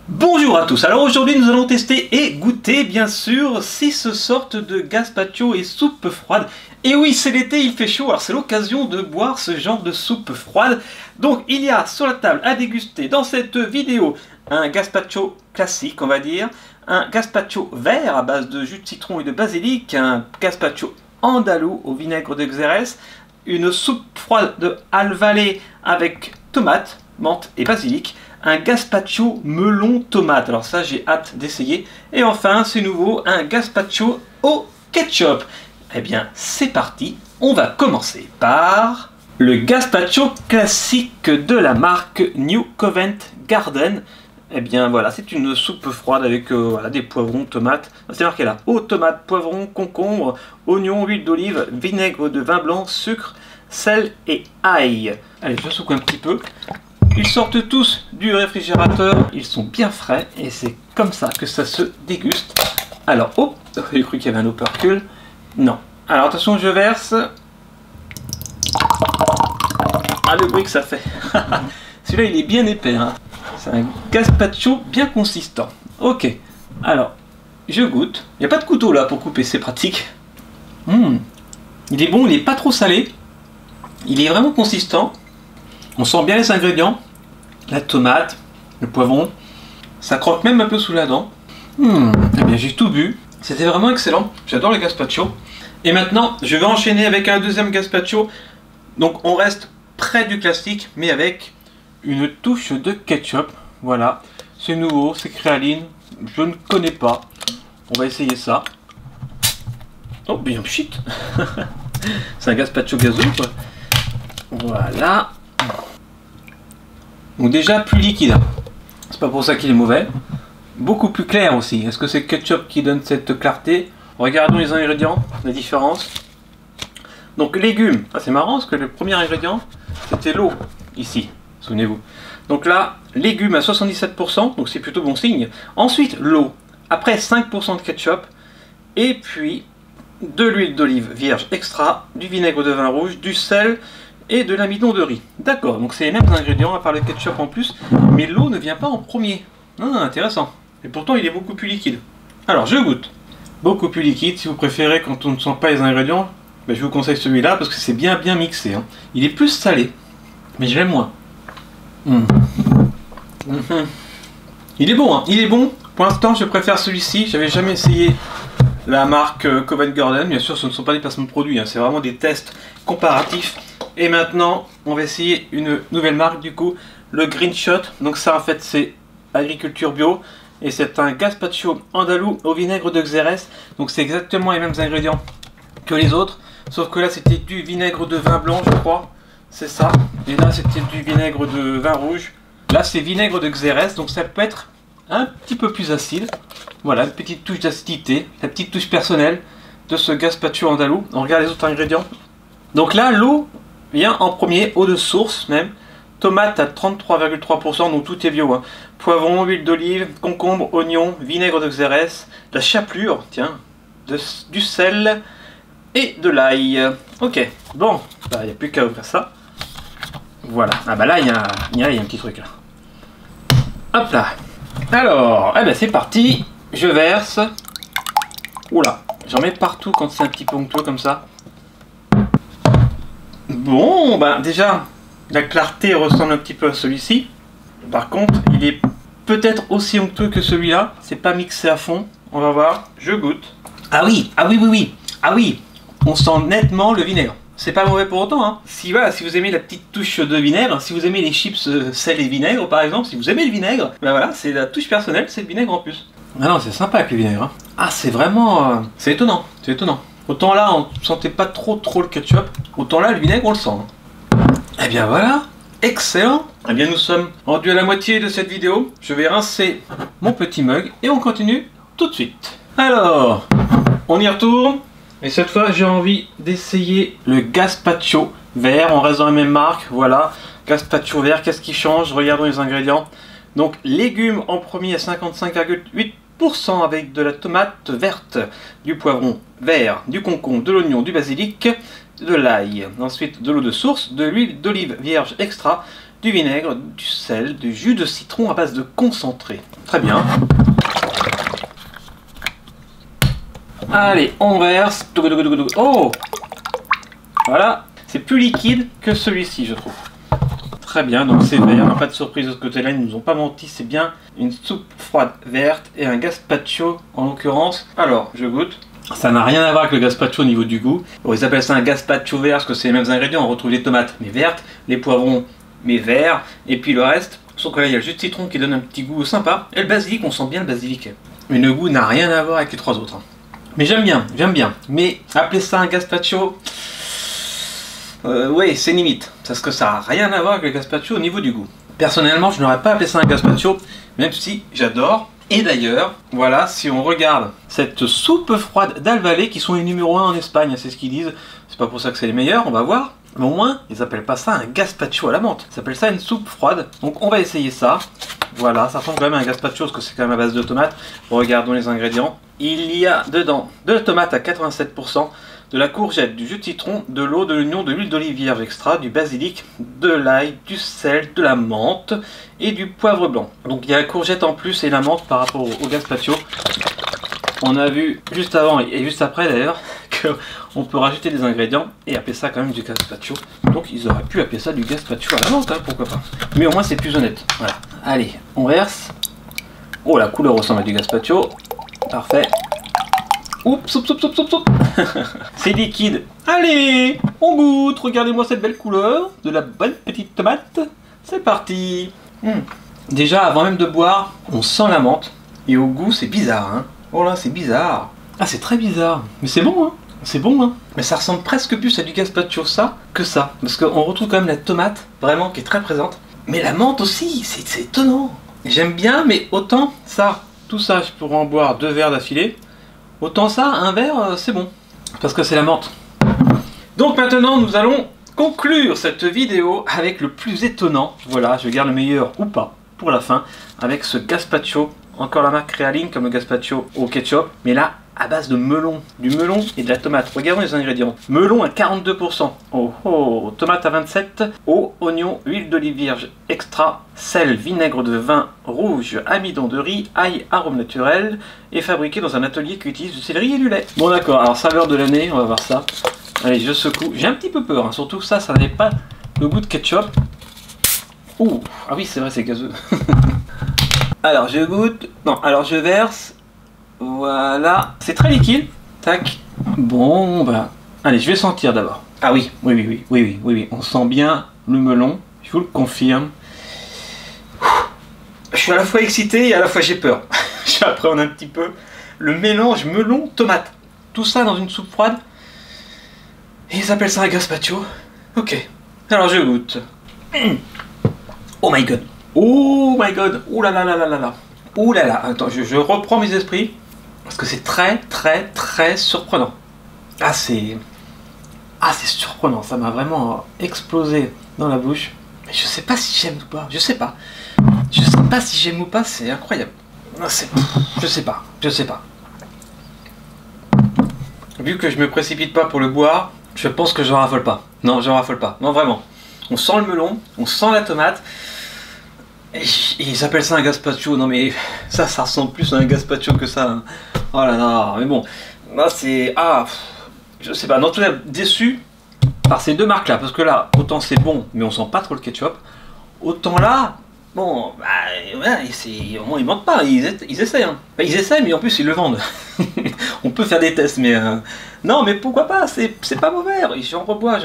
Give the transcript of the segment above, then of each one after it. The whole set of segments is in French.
Bonjour à tous, alors aujourd'hui nous allons tester et goûter bien sûr 6 sortes de gazpacho et soupe froide. Et oui, c'est l'été, il fait chaud, alors c'est l'occasion de boire ce genre de soupe froide. Donc il y a sur la table à déguster dans cette vidéo un gazpacho classique on va dire, un gazpacho vert à base de jus de citron et de basilic, un gazpacho andalou au vinaigre de Xérès, une soupe froide de Alvalé avec tomates, menthe et basilic, un gazpacho melon tomate, alors ça j'ai hâte d'essayer, et enfin c'est nouveau, un gazpacho au ketchup. Eh bien c'est parti, on va commencer par le gazpacho classique de la marque New Covent Garden. Eh bien voilà, c'est une soupe froide avec voilà, des poivrons, tomates, c'est marqué là, eau, tomate, poivrons, concombre, oignons, huile d'olive, vinaigre de vin blanc, sucre, sel et ail. Allez, je secoue un petit peu. Ils sortent tous du réfrigérateur, ils sont bien frais et c'est comme ça que ça se déguste. Alors, oh, j'ai cru qu'il y avait un opercule. Non. Alors attention, je verse. Ah, le bruit que ça fait. Celui-là, il est bien épais. Hein. C'est un gazpacho bien consistant. Ok. Alors, je goûte. Il n'y a pas de couteau là pour couper, c'est pratique. Il est bon, il n'est pas trop salé. Il est vraiment consistant. On sent bien les ingrédients. La tomate, le poivron. Ça croque même un peu sous la dent. Eh bien, j'ai tout bu. C'était vraiment excellent. J'adore les gazpacho. Et maintenant, je vais enchaîner avec un deuxième gazpacho. Donc, on reste près du classique, mais avec une touche de ketchup. Voilà. C'est nouveau, c'est créaline. Je ne connais pas. On va essayer ça. Oh, bien shit. C'est un gazpacho gazou, quoi. Voilà. Donc déjà plus liquide, c'est pas pour ça qu'il est mauvais. Beaucoup plus clair aussi. Est-ce que c'est le ketchup qui donne cette clarté? Regardons les ingrédients, la différence. Donc légumes, ah, c'est marrant parce que le premier ingrédient c'était l'eau, ici, souvenez-vous. Donc là, légumes à 77%, donc c'est plutôt bon signe. Ensuite l'eau, après 5% de ketchup, et puis de l'huile d'olive vierge extra, du vinaigre de vin rouge, du sel, et de l'amidon de riz. D'accord, donc c'est les mêmes ingrédients à part le ketchup en plus, mais l'eau ne vient pas en premier. Intéressant. Et pourtant il est beaucoup plus liquide. Alors je goûte. Beaucoup plus liquide, si vous préférez quand on ne sent pas les ingrédients, ben, je vous conseille celui-là parce que c'est bien mixé. Hein. Il est plus salé, mais je l'aime moins. Il est bon, hein. Il est bon. Pour l'instant je préfère celui-ci, j'avais jamais essayé la marque Covent Garden, bien sûr ce ne sont pas des placements de produits, hein. C'est vraiment des tests comparatifs. Et maintenant, on va essayer une nouvelle marque du coup, le Green Shot. Donc ça en fait c'est agriculture bio et c'est un gazpacho andalou au vinaigre de Xérès. Donc c'est exactement les mêmes ingrédients que les autres, sauf que là c'était du vinaigre de vin blanc je crois, c'est ça. Et là c'était du vinaigre de vin rouge. Là c'est vinaigre de Xérès, donc ça peut être un petit peu plus acide. Voilà, une petite touche d'acidité, la petite touche personnelle de ce gazpacho andalou. On regarde les autres ingrédients. Donc là l'eau vient en premier, eau de source même, tomate à 33,3%, donc tout est bio, hein. Poivron, huile d'olive, concombre, oignon, vinaigre de Xérès, de la chapelure, tiens, du sel et de l'ail. Ok, bon, il n'y a plus qu'à ouvrir ça. Voilà, ah bah là il y a un petit truc là. Hop là. Alors, eh ben c'est parti, je verse. Oula, j'en mets partout quand c'est un petit peu onctueux comme ça. Bon, ben déjà, la clarté ressemble un petit peu à celui-ci. Par contre, il est peut-être aussi onctueux que celui-là. C'est pas mixé à fond. On va voir. Je goûte. Ah oui, ah oui. Ah oui, on sent nettement le vinaigre. C'est pas mauvais pour autant. Hein. Si vous aimez la petite touche de vinaigre, si vous aimez les chips sel et vinaigre par exemple, si vous aimez le vinaigre, ben voilà, c'est la touche personnelle, c'est le vinaigre en plus. Ah non, c'est sympa avec le vinaigre. Hein. Ah, c'est vraiment... c'est étonnant, c'est étonnant. Autant là, on ne sentait pas trop le ketchup, autant là, le vinaigre, on le sent. Eh bien voilà, excellent. Eh bien nous sommes rendus à la moitié de cette vidéo. Je vais rincer mon petit mug et on continue tout de suite. Alors, on y retourne. Et cette fois, j'ai envie d'essayer le gazpacho vert. On reste dans la même marque, voilà. Gazpacho vert, qu'est-ce qui change? Regardons les ingrédients. Donc, légumes en premier à 55,8%. avec de la tomate verte, du poivron vert, du concombre, de l'oignon, du basilic, de l'ail. Ensuite de l'eau de source, de l'huile d'olive vierge extra, du vinaigre, du sel, du jus de citron à base de concentré. Très bien. Allez, on verse. Oh! Voilà, c'est plus liquide que celui-ci, je trouve. Très bien, donc c'est vert, pas de surprise de ce côté-là, ils ne nous ont pas menti, c'est bien une soupe froide verte et un gazpacho en l'occurrence. Alors, je goûte. Ça n'a rien à voir avec le gazpacho au niveau du goût. Bon, ils appellent ça un gazpacho vert parce que c'est les mêmes ingrédients, on retrouve les tomates mais vertes, les poivrons mais verts, et puis le reste, sauf que là il y a le jus de citron qui donne un petit goût sympa, et le basilic, on sent bien le basilic. Mais le goût n'a rien à voir avec les trois autres. Mais j'aime bien. Mais appeler ça un gazpacho, oui, c'est limite. Parce que ça n'a rien à voir avec le gazpacho au niveau du goût. Personnellement, je n'aurais pas appelé ça un gazpacho, même si j'adore. Et d'ailleurs, voilà, si on regarde cette soupe froide d'Alvalé, qui sont les numéros 1 en Espagne, c'est ce qu'ils disent. C'est pas pour ça que c'est les meilleurs, on va voir. Mais au moins, ils appellent pas ça un gazpacho à la menthe. Ils appellent ça une soupe froide. Donc on va essayer ça. Voilà, ça ressemble quand même à un gazpacho parce que c'est quand même à base de tomates. Regardons les ingrédients. Il y a dedans de la tomate à 87%, de la courgette, du jus de citron, de l'eau, de l'oignon, de l'huile d'olive vierge extra, du basilic, de l'ail, du sel, de la menthe et du poivre blanc. Donc il y a la courgette en plus et la menthe par rapport au gazpacho. On a vu juste avant et juste après d'ailleurs qu'on peut rajouter des ingrédients et appeler ça quand même du gazpacho. Donc ils auraient pu appeler ça du gazpacho à la menthe, hein, pourquoi pas. Mais au moins c'est plus honnête. Voilà. Allez, on verse. Oh, la couleur ressemble à du gazpacho. Parfait. Oups, oups. C'est liquide. Allez, on goûte. Regardez-moi cette belle couleur de la belle petite tomate. C'est parti. Déjà, avant même de boire, on sent la menthe. Et au goût, c'est bizarre, hein. Oh là, c'est bizarre. Ah, c'est très bizarre. Mais c'est bon, hein. C'est bon, hein. Mais ça ressemble presque plus à du gazpacho, ça, que ça. Parce qu'on retrouve quand même la tomate, vraiment, qui est très présente. Mais la menthe aussi, c'est étonnant. J'aime bien, mais autant ça, tout ça, je pourrais en boire 2 verres d'affilée. Autant ça, un verre, c'est bon. Parce que c'est la menthe. Donc maintenant, nous allons conclure cette vidéo avec le plus étonnant. Voilà, je garde le meilleur ou pas pour la fin. Avec ce gazpacho. Encore la marque Realine, comme le gazpacho au ketchup. Mais là, à base de melon. Du melon et de la tomate. Regardons les ingrédients. Melon à 42%. Oh, tomate à 27%. Eau, oignon, huile d'olive vierge extra. Sel, vinaigre de vin rouge, amidon de riz, ail, arôme naturel. Et fabriqué dans un atelier qui utilise du céleri et du lait. Bon d'accord, alors saveur de l'année, on va voir ça. Allez, je secoue. J'ai un petit peu peur, hein. Surtout ça n'avait pas le goût de ketchup. Ouh, ah oui, c'est vrai, c'est gazeux. Alors, je goûte. Non, alors je verse. Voilà. C'est très liquide. Tac. Bon, bah. Allez, je vais sentir d'abord. Ah oui. Oui. On sent bien le melon. Je vous le confirme. Je suis à la fois excité et à la fois j'ai peur. J'appréhende un petit peu le mélange melon-tomate. Tout ça dans une soupe froide. Et ils appellent ça un gazpacho. Ok. Alors je goûte. Oh my god. Oh my god. Ouh là là là là là là. Ouh là là. Attends, je reprends mes esprits. Parce que c'est très surprenant. Ah c'est surprenant. Ça m'a vraiment explosé dans la bouche. Mais je sais pas si j'aime ou pas. Je sais pas si j'aime ou pas. C'est incroyable. Je sais pas. Vu que je me précipite pas pour le boire, je pense que j'en raffole pas. Non, j'en raffole pas. Non, vraiment. On sent le melon, on sent la tomate. Et ils appellent ça un gazpacho. Non mais ça ressemble plus à un gazpacho que ça. Hein. Oh là là, mais bon. Là c'est... Ah, je sais pas. Dans tout cas, déçu par ces deux marques là. Parce que là, autant c'est bon, mais on sent pas trop le ketchup. Autant là, bon, bah ouais, au moins ils mentent pas. Ils essayent. Hein. Enfin, ils essayent, mais en plus ils le vendent. On peut faire des tests, mais... Non, mais pourquoi pas. C'est pas mauvais. J'en rebois.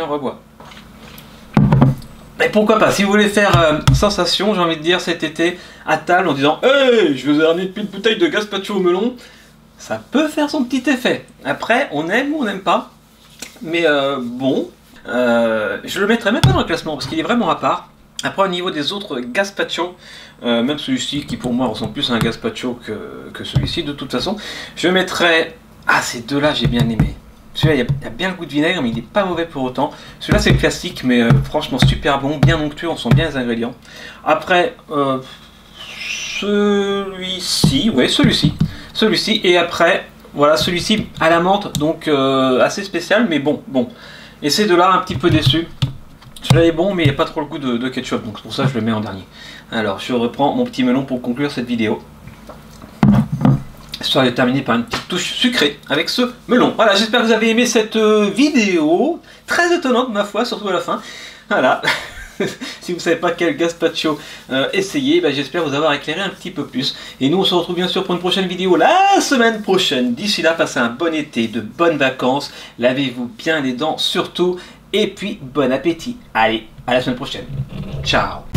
Et pourquoi pas, si vous voulez faire sensation, j'ai envie de dire cet été à table en disant hey, je vous ai ramené une bouteille de gazpacho au melon, ça peut faire son petit effet. Après, on aime ou on n'aime pas, mais bon, je le mettrai même pas dans le classement parce qu'il est vraiment à part. Après, au niveau des autres gazpacho, même celui-ci qui pour moi ressemble plus à un gazpacho que celui-ci, de toute façon, je mettrai. Ah, ces deux-là, j'ai bien aimé. Celui-là, il y a bien le goût de vinaigre, mais il n'est pas mauvais pour autant. Celui-là, c'est classique, mais franchement super bon, bien onctueux, on sent bien les ingrédients. Après, celui-ci, ouais, celui-ci, et après, voilà, celui-ci à la menthe, donc assez spécial, mais bon. Et ces deux-là, un petit peu déçus. Celui-là est bon, mais il n'y a pas trop le goût de ketchup, donc c'est pour ça que je le mets en dernier. Alors, je reprends mon petit melon pour conclure cette vidéo. Histoire de terminer par une petite touche sucrée avec ce melon. Voilà, j'espère que vous avez aimé cette vidéo. Très étonnante, ma foi, surtout à la fin. Voilà. Si vous ne savez pas quel gazpacho essayer, ben, j'espère vous avoir éclairé un petit peu plus. Et nous, on se retrouve bien sûr pour une prochaine vidéo la semaine prochaine. D'ici là, passez un bon été, de bonnes vacances. Lavez-vous bien les dents surtout. Et puis, bon appétit. Allez, à la semaine prochaine. Ciao.